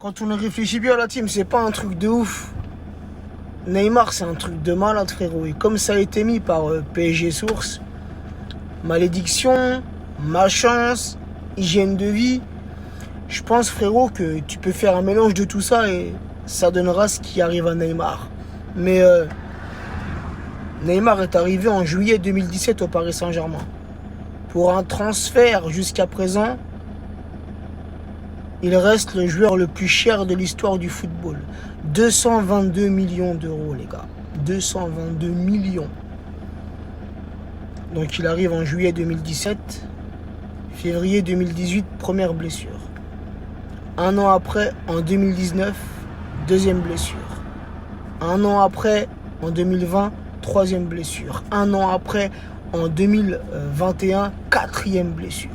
Quand on y réfléchit bien, la team, c'est pas un truc de ouf. Neymar, c'est un truc de malade, frérot. Et comme ça a été mis par PSG Source, malédiction, malchance, hygiène de vie, je pense, frérot, que tu peux faire un mélange de tout ça et ça donnera ce qui arrive à Neymar. Mais Neymar est arrivé en juillet 2017 au Paris Saint-Germain. Pour un transfert jusqu'à présent, il reste le joueur le plus cher de l'histoire du football. 222 millions d'euros, les gars. 222 millions. Donc il arrive en juillet 2017. Février 2018, première blessure. Un an après, en 2019, deuxième blessure. Un an après, en 2020, troisième blessure. Un an après, en 2021, quatrième blessure.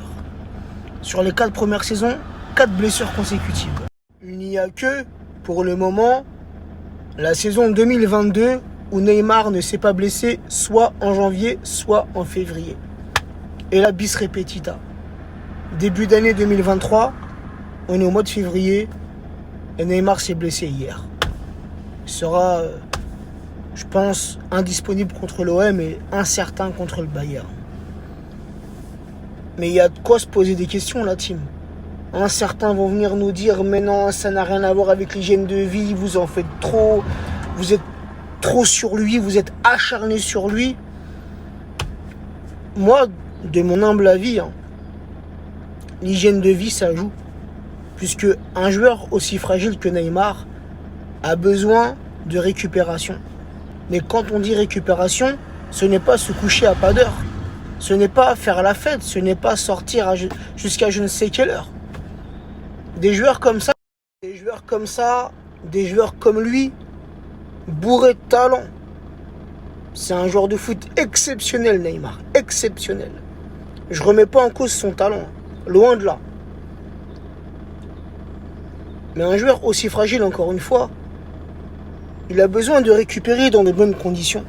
Sur les 4 premières saisons, 4 blessures consécutives. Il n'y a que, pour le moment, la saison 2022 où Neymar ne s'est pas blessé soit en janvier, soit en février. Et la bis repetita. Début d'année 2023, on est au mois de février et Neymar s'est blessé hier. Il sera, je pense, indisponible contre l'OM et incertain contre le Bayern. Mais il y a de quoi se poser des questions, la team. Certains vont venir nous dire mais non, ça n'a rien à voir avec l'hygiène de vie, vous en faites trop, vous êtes trop sur lui, vous êtes acharné sur lui. Moi, de mon humble avis, l'hygiène de vie ça joue. Puisque un joueur aussi fragile que Neymar a besoin de récupération. Mais quand on dit récupération, ce n'est pas se coucher à pas d'heure. Ce n'est pas faire la fête, ce n'est pas sortir jusqu'à je ne sais quelle heure. Des joueurs comme ça, des joueurs comme lui, bourrés de talent. C'est un joueur de foot exceptionnel, Neymar. Exceptionnel. Je remets pas en cause son talent. Loin de là. Mais un joueur aussi fragile, encore une fois, il a besoin de récupérer dans de bonnes conditions.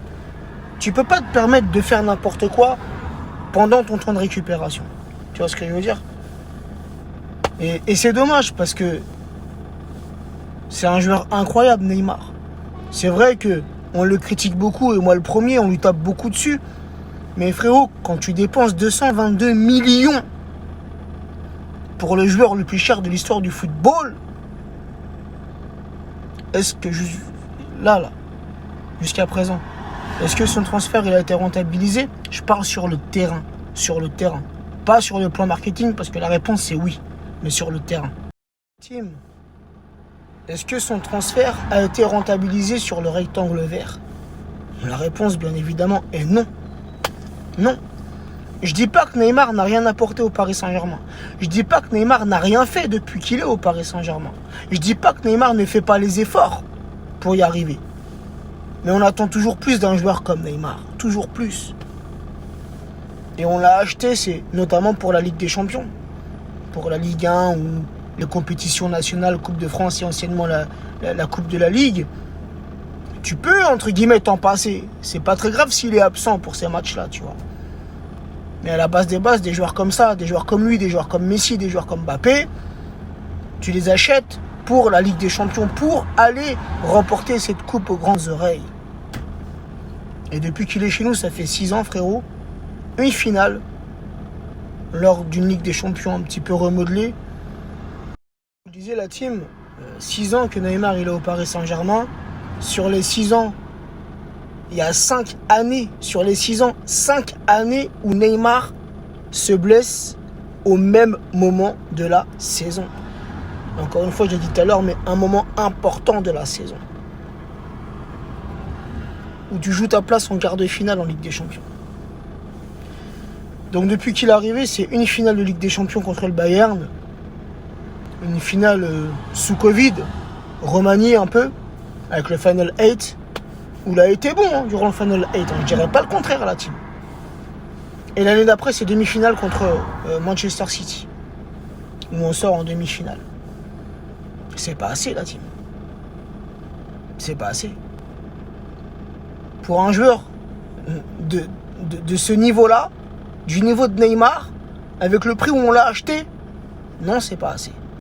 Tu peux pas te permettre de faire n'importe quoi pendant ton temps de récupération. Tu vois ce que je veux dire ? Et c'est dommage parce que c'est un joueur incroyable, Neymar. C'est vrai que on le critique beaucoup et moi le premier, on lui tape beaucoup dessus. Mais frérot, quand tu dépenses 222 millions pour le joueur le plus cher de l'histoire du football, est-ce que jusqu'à présent, est-ce que son transfert il a été rentabilisé ? Je parle sur le terrain, pas sur le plan marketing parce que la réponse c'est oui. Mais sur le terrain. Tim, est-ce que son transfert a été rentabilisé sur le rectangle vert ? La réponse, bien évidemment, est non. Non. Je dis pas que Neymar n'a rien apporté au Paris Saint-Germain. Je dis pas que Neymar n'a rien fait depuis qu'il est au Paris Saint-Germain. Je dis pas que Neymar ne fait pas les efforts pour y arriver. Mais on attend toujours plus d'un joueur comme Neymar. Toujours plus. Et on l'a acheté, c'est notamment pour la Ligue des Champions. Pour la Ligue 1 ou les compétitions nationales, Coupe de France et anciennement la Coupe de la Ligue, tu peux, entre guillemets, t'en passer. C'est pas très grave s'il est absent pour ces matchs-là, tu vois. Mais à la base des bases, des joueurs comme ça, des joueurs comme lui, des joueurs comme Messi, des joueurs comme Mbappé, tu les achètes pour la Ligue des Champions, pour aller remporter cette coupe aux grandes oreilles. Et depuis qu'il est chez nous, ça fait 6 ans, frérot, une finale, lors d'une Ligue des Champions un petit peu remodelée. Je disais la team, 6 ans que Neymar il est au Paris Saint-Germain. Sur les 6 ans, il y a 5 années, sur les 6 ans, 5 années où Neymar se blesse au même moment de la saison. Encore une fois, j'ai dit tout à l'heure, mais un moment important de la saison. Où tu joues ta place en quart de finale en Ligue des Champions. Donc depuis qu'il est arrivé, c'est une finale de Ligue des Champions contre le Bayern. Une finale sous Covid, remaniée un peu, avec le Final 8, où il a été bon durant le Final 8. Je dirais pas le contraire à la team. Et l'année d'après, c'est demi-finale contre Manchester City, où on sort en demi-finale. C'est pas assez la team. C'est pas assez. Pour un joueur de ce niveau-là, du niveau de Neymar, avec le prix où on l'a acheté, non, c'est pas assez.